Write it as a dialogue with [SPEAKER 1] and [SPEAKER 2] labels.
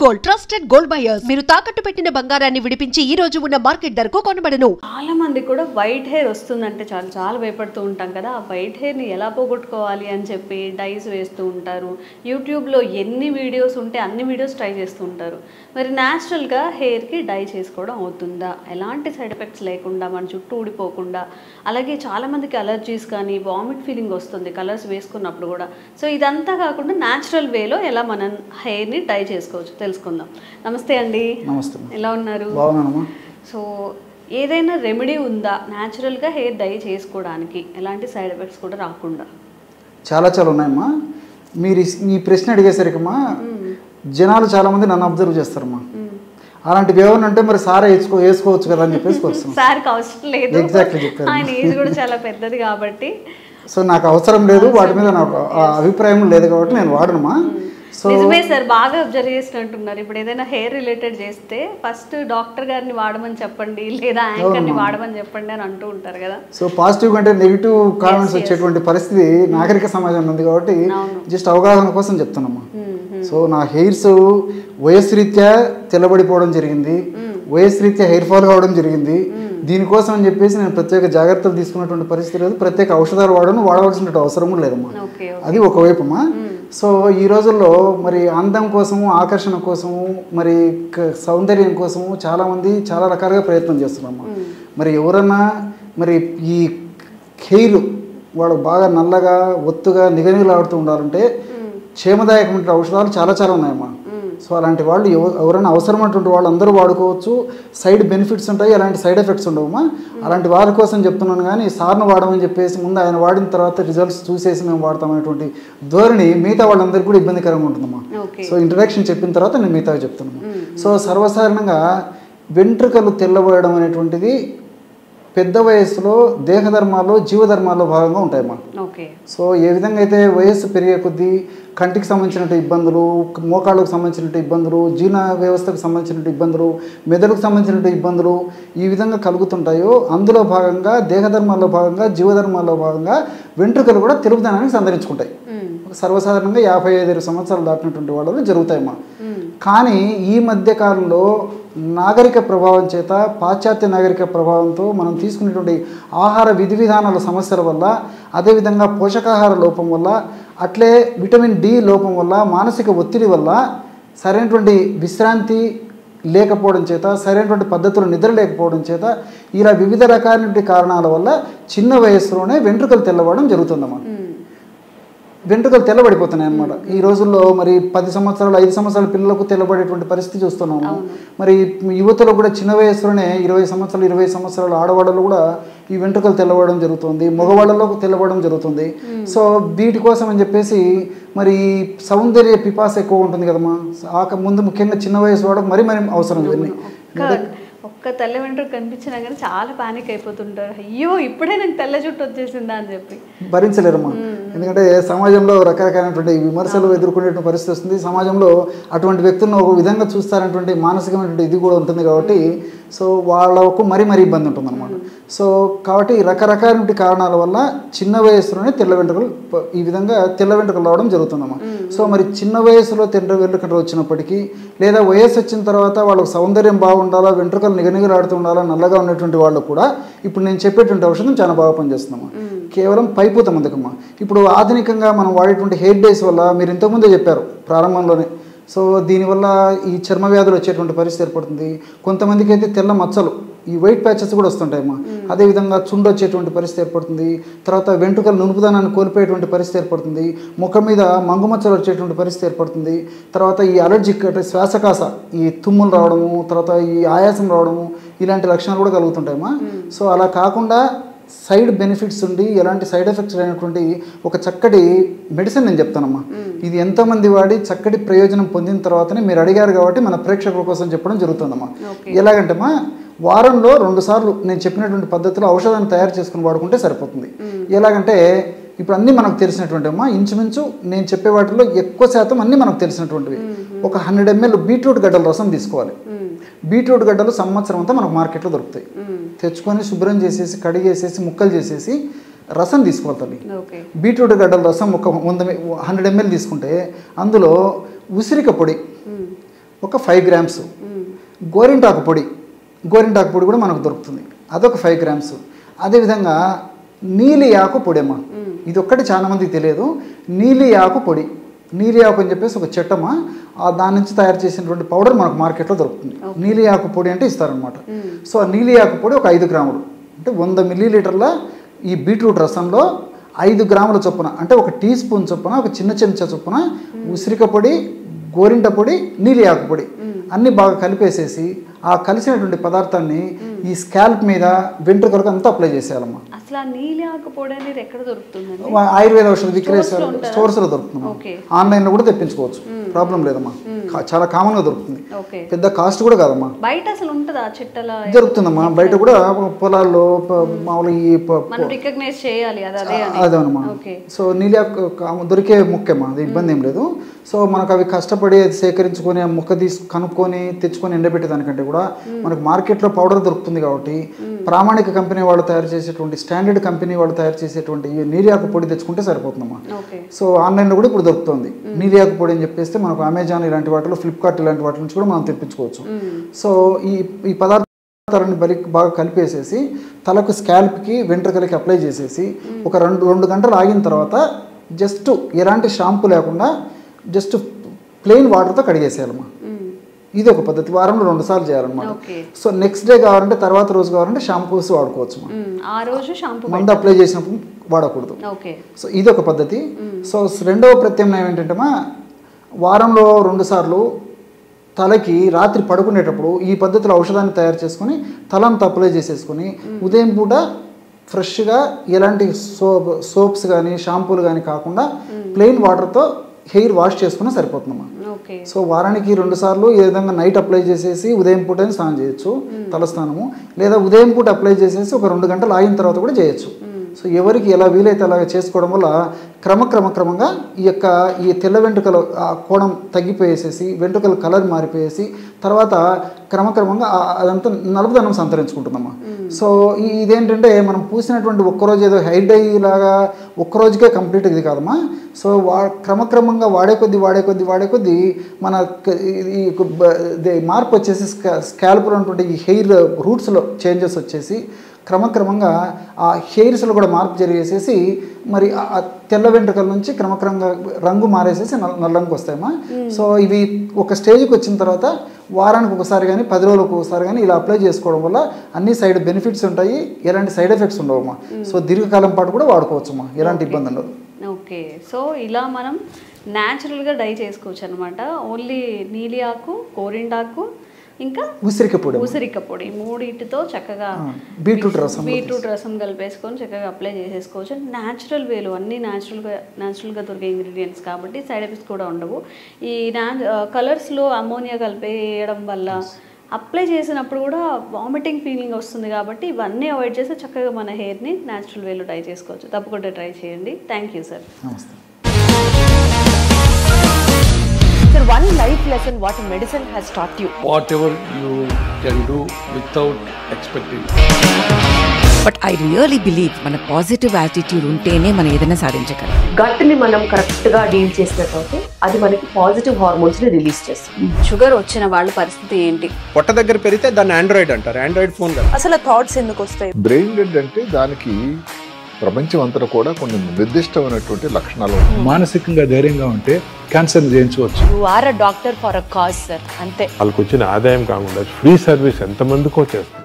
[SPEAKER 1] Gold trusted gold buyers మీరు తాకట్టు పెట్టిన బంగారాన్ని విడిపించి ఈ రోజు ఉన్న మార్కెట్ ధరకు కొనబడను.
[SPEAKER 2] చాలా మంది కూడా వైట్ హెయిర్ వస్తుందంటే చాలా భయపడుతూ ఉంటాం కదా. ఆ వైట్ హెయిర్ని ఎలా పోగొట్టుకోవాలి అని చెప్పి డైస్ వేస్తూ ఉంటారు. యూట్యూబ్లో ఎన్ని వీడియోస్ ఉంటే అన్ని వీడియోస్ ట్రై చేస్తూ ఉంటారు. మరి న్యాచురల్గా హెయిర్కి డై చేసుకోవడం అవుతుందా, ఎలాంటి సైడ్ ఎఫెక్ట్స్ లేకుండా మన చుట్టూ ఊడిపోకుండా? అలాగే చాలామందికి అలర్జీస్ కానీ వామిట్ ఫీలింగ్ వస్తుంది కలర్స్ వేసుకున్నప్పుడు కూడా. సో ఇదంతా కాకుండా న్యాచురల్ వేలో ఎలా మనం హెయిర్ని డై చేసుకోవచ్చు తెలుసుకుందాం. నమస్తే అండి.
[SPEAKER 3] నమస్తే.
[SPEAKER 2] ఎలా ఉన్నారు?
[SPEAKER 3] బాగున్నానమ్మా.
[SPEAKER 2] సో ఏదైనా రెమెడీ ఉందా న్యాచురల్గా హెయిర్ డై చేసుకోవడానికి, ఎలాంటి సైడ్ ఎఫెక్ట్స్ కూడా రాకుండా?
[SPEAKER 3] చాలా ఉన్నాయమ్మా. మీరు ఈ ప్రశ్న అడిగేసరికమ్మా జనాలు చాలామంది నన్ను అబ్జర్వ్ చేస్తారమ్మా. అలాంటివి ఏమన్నా అంటే మరి సార్ వేసుకోవచ్చు కదా అని చెప్పేసి వస్తున్నాం.
[SPEAKER 2] సార్కి అవసరం లేదు,
[SPEAKER 3] ఎగ్జాక్ట్లీ చెప్పారు.
[SPEAKER 2] ఆయన ఏజ్ కూడా చాలా పెద్దది కాబట్టి
[SPEAKER 3] సో నాకు అవసరం లేదు, వాటి మీద నాకు అభిప్రాయం లేదు కాబట్టి నేను వాడనమ్మా. సో
[SPEAKER 2] నిజమే సార్, బాగా అబ్జర్వ్ చేసినట్టున్నారు. ఇప్పుడు ఏదైనా హెయిర్ రిలేటెడ్ చేస్తే ఫస్ట్ డాక్టర్ గారిని వాడమని చెప్పండి లేదా యాంకర్ని వాడమని చెప్పండి అని అంటూ ఉంటారు కదా.
[SPEAKER 3] సో పాజిటివ్ కంటే నెగిటివ్ కామెంట్స్ వచ్చేటువంటి పరిస్థితి నాగరిక సమాజంలో ఉంది కాబట్టి జస్ట్ అవగాహన కోసం చెప్తున్నామ్మా. సో నా హెయిర్స్ వయస్సు రీత్యా తెల్లబడిపోవడం జరిగింది, వయస్సు రీత్యా హెయిర్ ఫాల్ కావడం జరిగింది. దీనికోసం అని చెప్పేసి నేను ప్రత్యేక జాగ్రత్తలు తీసుకున్నటువంటి పరిస్థితి లేదు, ప్రత్యేక ఔషధాలు వాడవలసిన అవసరం కూడా లేదమ్మా. అది ఒకవైపమ్మా. సో ఈ రోజుల్లో మరి అందం కోసము, ఆకర్షణ కోసము, మరి సౌందర్యం కోసము చాలామంది చాలా రకాలుగా ప్రయత్నం చేస్తున్నారమ్మా. మరి ఎవరన్నా మరి ఈ హెయిర్ వాడు బాగా నల్లగా ఒత్తుగా నిగనిగలాడుతూ ఉండాలంటే క్షేమదాయకమైన ఔషధాలు చాలా ఉన్నాయమ్మా. సో అలాంటి వాళ్ళు ఎవరైనా అవసరమైనటువంటి వాళ్ళు అందరూ వాడుకోవచ్చు. సైడ్ బెనిఫిట్స్ ఉంటాయి, అలాంటి సైడ్ ఎఫెక్ట్స్ ఉండవమ్మా. అలాంటి వాళ్ళ కోసం చెప్తున్నాను కానీ సార్ను వాడమని చెప్పేసి ముందు ఆయన వాడిన తర్వాత రిజల్ట్స్ చూసేసి మేము వాడతామనేటువంటి ధోరణి మిగతా వాళ్ళందరికీ కూడా ఇబ్బందికరంగా ఉంటుందమ్మా. సో ఇంట్రడక్షన్ చెప్పిన తర్వాత నేను మిగతా చెప్తున్నాను. సో సర్వసాధారణంగా వెంట్రుకలు తెల్లబోయడం అనేటువంటిది పెద్ద వయస్సులో దేహధర్మాల్లో జీవధర్మాల్లో భాగంగా ఉంటాయమ్మా. సో ఏ విధంగా అయితే వయస్సు పెరిగే కొద్దీ కంటికి సంబంధించిన ఇబ్బందులు, మోకాళ్ళకు సంబంధించిన ఇబ్బందులు, జీర్ణ వ్యవస్థకు సంబంధించిన ఇబ్బందులు, మెదడుకు సంబంధించిన ఇబ్బందులు ఈ విధంగా కలుగుతుంటాయో అందులో భాగంగా దేహధర్మాల్లో భాగంగా జీవధర్మాల్లో భాగంగా వెంట్రుకలు కూడా తెలుపుదనానికి సంతరించుకుంటాయి. సర్వసాధారణంగా 55 సంవత్సరాలు దాటినటువంటి వాళ్ళలో జరుగుతాయమ్మా. కానీ ఈ మధ్య కాలంలో నాగరిక ప్రభావం చేత, పాశ్చాత్య నాగరిక ప్రభావంతో మనం తీసుకునేటువంటి ఆహార విధి విధానాల సమస్యల వల్ల, అదేవిధంగా పోషకాహార లోపం వల్ల, అట్లే విటమిన్ డి లోపం వల్ల, మానసిక ఒత్తిడి వల్ల, సరైనటువంటి విశ్రాంతి లేకపోవడం చేత, సరైనటువంటి పద్ధతులు నిద్ర లేకపోవడం చేత ఇలా వివిధ రకాలైన కారణాల వల్ల చిన్న వయస్సులోనే వెంట్రుకలు తెల్లబడడం జరుగుతుందమ్మా. వెంట్రుకలు తెల్లబడిపోతున్నాయి అన్నమాట. ఈ రోజుల్లో మరి 10 సంవత్సరాలు 5 సంవత్సరాల పిల్లలకు తెల్లబడేటువంటి పరిస్థితి చూస్తున్నాము. మరి యువతలో కూడా చిన్న వయస్సులోనే 20 సంవత్సరాలు 20 సంవత్సరాల ఆడవాళ్ళలో కూడా ఈ వెంట్రుకలు తెల్లబడడం జరుగుతుంది, మగవాళ్ళలో తెల్లబడడం జరుగుతుంది. సో వీటి కోసం అని చెప్పేసి మరి సౌందర్య పిపాస ఎక్కువ ఉంటుంది కదమ్మా. ముందు ముఖ్యంగా చిన్న వయసు వాడకు మరీ అవసరం ఇవన్నీ.
[SPEAKER 2] ఒక్క తెల్ల వెంట్రుక కనిపించినా కానీ చాలా పానిక్ అయిపోతుంటారు. అయ్యో ఇప్పుడే నాకు తెల్ల జుట్టు వచ్చేసిందా అని చెప్పి
[SPEAKER 3] భరించలేరమ్మా. ఎందుకంటే సమాజంలో రకరకాలైనటువంటి విమర్శలు ఎదుర్కొనేటువంటి పరిస్థితి వస్తుంది. సమాజంలో అటువంటి వ్యక్తులను ఒక విధంగా చూస్తారనేటువంటి మానసికమైనటువంటి ఇది కూడా ఉంటుంది కాబట్టి సో వాళ్ళకు మరీ ఇబ్బంది ఉంటుంది అనమాట. సో కాబట్టి రకరకాలైన కారణాల వల్ల చిన్న వయసులోనే తెల్ల వెంట్రుకలు ఈ విధంగా తెల్ల వెంట్రుకలు రావడం జరుగుతుందమ్మా. సో మరి చిన్న వయసులో తెల్ల వెంట్రుకలు వచ్చినప్పటికీ లేదా వయసు వచ్చిన తర్వాత వాళ్ళకు సౌందర్యం బాగుండాలా, వెంట్రుకలు నిగనిగలాడుతూ ఉండాలా, నల్లగా ఉన్నటువంటి వాళ్ళు కూడా ఇప్పుడు నేను చెప్పేటువంటి ఔషధం చాలా బాగా పనిచేస్తుందమ్మా. కేవలం పైపూత మందుకమ్మా. ఇప్పుడు ఆధునికంగా మనం వాడేటువంటి హెయిర్ డేస్ వల్ల మీరు ఇంతకుముందే చెప్పారు ప్రారంభంలోనే. సో దీనివల్ల ఈ చర్మ వ్యాధులు వచ్చేటువంటి పరిస్థితి ఏర్పడుతుంది. కొంతమందికి అయితే తెల్ల మచ్చలు, ఈ వైట్ ప్యాచెస్ కూడా వస్తుంటాయమ్మా. అదేవిధంగా చుండు వచ్చేటువంటి పరిస్థితి ఏర్పడుతుంది. తర్వాత వెంట్రుకలు నునుపుదనాన్ని కోల్పోయేటువంటి పరిస్థితి ఏర్పడుతుంది. ముఖం మీద మంగుమచ్చలు వచ్చేటువంటి పరిస్థితి ఏర్పడుతుంది. తర్వాత ఈ అలర్జిక్ అంటే శ్వాసకాస, ఈ తుమ్ములు రావడము, తర్వాత ఈ ఆయాసం రావడము, ఇలాంటి లక్షణాలు కూడా కలుగుతుంటాయమ్మా. సో అలా కాకుండా సైడ్ బెనిఫిట్స్ ఉండి ఎలాంటి సైడ్ ఎఫెక్ట్స్ అయినటువంటి ఒక చక్కటి మెడిసిన్ నేను చెప్తానమ్మా. ఇది ఎంతోమంది వాడి చక్కటి ప్రయోజనం పొందిన తర్వాతనే మీరు అడిగారు కాబట్టి మన ప్రేక్షకుల కోసం చెప్పడం జరుగుతుందమ్మా. ఎలాగంటేమ్మా వారంలో 2 సార్లు నేను చెప్పినటువంటి పద్ధతిలో ఔషధాన్ని తయారు చేసుకుని వాడుకుంటే సరిపోతుంది. ఎలాగంటే ఇప్పుడు అన్నీ మనకు తెలిసినటువంటి అమ్మా, ఇంచుమించు నేను చెప్పే వాటిలో ఎక్కువ శాతం అన్నీ మనకు తెలిసినటువంటివి. ఒక 100 ml బీట్రూట్ గడ్డల రసం తీసుకోవాలి. బీట్రూట్ గడ్డలు సంవత్సరం అంతా మనకు మార్కెట్లో దొరుకుతాయి. తెచ్చుకొని శుభ్రం చేసేసి కడిగేసేసి ముక్కలు చేసేసి రసం తీసుకోవాలి తల్లి. బీట్రూట్ గడ్డల రసం ఒక 100 ml తీసుకుంటే అందులో ఉసిరిక పొడి ఒక 5 గ్రామ్స్. గోరింటాకు పొడి కూడా మనకు దొరుకుతుంది, అదొక 5 గ్రామ్స్. అదేవిధంగా నీలి ఆకు పొడి అమ్మా, ఇది ఒక్కటి చాలా మందికి తెలియదు. నీలి ఆకు పొడి, నీలి ఆకు అని చెప్పేసి ఒక చెట్టమ్మా, దాని నుంచి తయారు చేసినటువంటి పౌడర్ మనకు మార్కెట్లో దొరుకుతుంది. నీలి ఆకు పొడి అంటే ఇస్తారనమాట. సో ఆ నీలి ఆకు పొడి ఒక 5 గ్రాములు, అంటే 100 మిల్లీలీటర్ల ఈ బీట్రూట్ రసంలో 5 గ్రాముల చొప్పున, అంటే ఒక టీ స్పూన్ చొప్పున, ఒక చిన్న చెంచా చొప్పున ఉసిరిక పొడి, గోరింట పొడి, నీలి ఆకు పొడి అన్నీ బాగా కలిపేసేసి ఆ కలిసినటువంటి పదార్థాన్ని ఈ స్కాల్ప్ మీద వెంట్రుకలకు అంతా అప్లై చేసేయాలమ్మా.
[SPEAKER 2] అసలు నీలి ఆకు పొడి అనేది ఎక్కడ దొరుకుతుంది?
[SPEAKER 3] ఆయుర్వేద ఔషధ విక్రయ స్టోర్స్లో దొరుకుతుంది, ఆన్లైన్లో కూడా తెప్పించుకోవచ్చు, ప్రాబ్లం లేదమ్మా. చాలా కామన్గా దొరుకుతుంది, పెద్ద కాస్ట్ కూడా కాదమ్మా.
[SPEAKER 2] బయట అసలు ఉంటుందా చెట్టలా?
[SPEAKER 3] దొరుకుతుందమ్మా, బయట కూడా పొలాల్లో మామూలుగా
[SPEAKER 2] రికగ్నైజ్ చేయాలి
[SPEAKER 3] అదేనమ్మా. సో నీలి ఆకు దొరికే ముఖ్యమ్మా, అది ఇబ్బంది ఏం లేదు. సో మనకు అవి కష్టపడి సేకరించుకొని ఆ ముక్క కనుక్కొని తెచ్చుకొని ఎండబెట్టే దానికంటే కూడా మనకు మార్కెట్లో పౌడర్ దొరుకుతుంది కాబట్టి ప్రామాణిక కంపెనీ వాళ్ళు తయారు చేసేటువంటి, స్టాండర్డ్ కంపెనీ వాళ్ళు తయారు చేసేటువంటి ఈ నీలి ఆకు పొడి తెచ్చుకుంటే సరిపోతుందమ్మా. సో ఆన్లైన్లో కూడా ఇప్పుడు దొరుకుతుంది నీలి ఆకు పొడి అని చెప్పేస్తే మనకు అమెజాన్ ఇలాంటి వాటిలో, ఫ్లిప్కార్ట్ ఇలాంటి వాటి నుంచి కూడా మనం తెప్పించుకోవచ్చు. సో ఈ పదార్థాలను బాగా కలిపేసేసి తలకు స్కాల్ప్కి వెంట్రుకలకి అప్లై చేసేసి ఒక 2 గంటలు ఆగిన తర్వాత జస్ట్ ఎలాంటి షాంపూ లేకుండా జస్ట్ ప్లెయిన్ వాటర్తో కడిగేసేయాలమ్మా. ఇది ఒక పద్ధతి, వారంలో 2 సార్లు చేయాలన్నమాట. సో నెక్స్ట్ డే కావాలంటే, తర్వాత రోజు కావాలంటే షాంపూస్ వాడుకోవచ్చు, మందు అప్లై చేసినప్పుడు వాడకూడదు. సో ఇది ఒక పద్ధతి. సో రెండవ ప్రత్యామ్నాయం ఏంటంటే వారంలో 2 సార్లు తలకి రాత్రి పడుకునేటప్పుడు ఈ పద్ధతిలో ఔషధాన్ని తయారు చేసుకొని తలంతా అప్లై చేసేసుకొని ఉదయం పూట ఫ్రెష్గా ఎలాంటి సోప్స్ కానీ షాంపూలు కానీ కాకుండా ప్లెయిన్ వాటర్తో హెయిర్ వాష్ చేసుకున్నా సరిపోతుందమ్మా. సో వారానికి 2 సార్లు ఏ విధంగా నైట్ అప్లై చేసేసి ఉదయం పూట స్నానం చేయొచ్చు, తలస్నానము, లేదా ఉదయం పూట అప్లై చేసేసి ఒక 2 గంటలు ఆగిన తర్వాత కూడా చేయొచ్చు. సో ఎవరికి ఎలా వీలైతే అలాగ చేసుకోవడం వల్ల క్రమంగా ఈ తెల్ల వెంట్రుకల కోణం తగ్గిపోయేసేసి వెంట్రుకల కలర్ మారిపోయేసి తర్వాత క్రమంగా అదంతా నలుపుదనం సంతరించుకుంటుందమ్మా. సో ఇదేంటంటే మనం పూసినటువంటి ఒక్కరోజు ఏదో హెయిర్ డై లాగా ఒక్కరోజుకే కంప్లీట్ ఇది కాదమ్మా. సో క్రమంగా వాడే కొద్దీ మన మార్పు వచ్చేసి స్కాల్ప్లో ఉన్నటువంటి ఈ హెయిర్ రూట్స్లో చేంజెస్ వచ్చేసి క్రమంగా ఆ హెయిర్స్లో కూడా మార్పు జరిగేసేసి మరి ఆ తెల్ల వెంట్రుకల నుంచి క్రమంగా రంగు మారేసేసి నల్లంగా వస్తాయమ్మా. సో ఇవి ఒక స్టేజ్కి వచ్చిన తర్వాత వారానికి ఒకసారి కానీ 10 రోజులకు ఒకసారి కానీ ఇలా అప్లై చేసుకోవడం వల్ల అన్ని సైడ్ బెనిఫిట్స్ ఉంటాయి, ఎలాంటి సైడ్ ఎఫెక్ట్స్ ఉండవమ్మా. సో దీర్ఘకాలం పాటు కూడా వాడుకోవచ్చమ్మా, ఎలాంటి ఇబ్బంది ఉండదు.
[SPEAKER 2] ఓకే, సో ఇలా మనం న్యాచురల్గా డై చేసుకోవచ్చు అనమాట. ఓన్లీ నీలి ఆకు, గోరింటాకు, ఇంకా ఉసిరిక పొడి మూడింటితో చక్కగా బీట్రూట్ రసం కలిపేసుకొని చక్కగా అప్లై చేసేసుకోవచ్చు. న్యాచురల్ వేలు, అన్నీ న్యాచురల్గా దొరికే ఇంగ్రీడియంట్స్ కాబట్టి సైడ్ ఎఫెక్ట్స్ కూడా ఉండవు. ఈ కలర్స్లో అమోనియా కలిపేయడం వల్ల అప్లై చేసినప్పుడు కూడా వామిటింగ్ ఫీలింగ్ వస్తుంది కాబట్టి ఇవన్నీ అవాయిడ్ చేస్తే చక్కగా మన హెయిర్ని న్యాచురల్ వేలో ట్రై చేసుకోవచ్చు. తప్పకుండా ట్రై చేయండి. Thank you sir.
[SPEAKER 4] Sir, one life lesson what medicine has taught you.
[SPEAKER 5] Whatever you can do without expecting.
[SPEAKER 6] But I really believe మన పాజిటివ్ యాటిట్యూడ్ ఉంటేనే మనం ఏదైనా సాధించగలం.
[SPEAKER 4] గట్ ని మనం కరెక్ట్ గా డీల్ చేసినట్లయితే అది మనకి పాజిటివ్ హార్మోన్స్ ని రిలీజ్ చేస్తుంది.
[SPEAKER 2] షుగర్ వచ్చిన వాళ్ళ పరిస్థితి ఏంటి?
[SPEAKER 7] పొట్ట దగ్గర పెరిగితే దాన్ని ఆండ్రాయిడ్ అంటారు, ఆండ్రాయిడ్ ఫోన్ కదా.
[SPEAKER 4] అసలు థాట్స్ ఎందుకు వస్తాయి?
[SPEAKER 8] బ్రెయిన్ డెడ్ అంటే దానికి ప్రపంచం అంతా కూడా కొన్ని నిర్దిష్టమైనటువంటి లక్షణాలు.
[SPEAKER 9] మానసికంగా ధైర్యంగా ఉంటే క్యాన్సర్ జయించవచ్చు.
[SPEAKER 4] You are a doctor for a cause sir, అంతే.
[SPEAKER 10] వాళ్ళకి వచ్చిన ఆదాయం కాకుండా ఫ్రీ సర్వీస్ ఎంతమందికో చేస్తారు.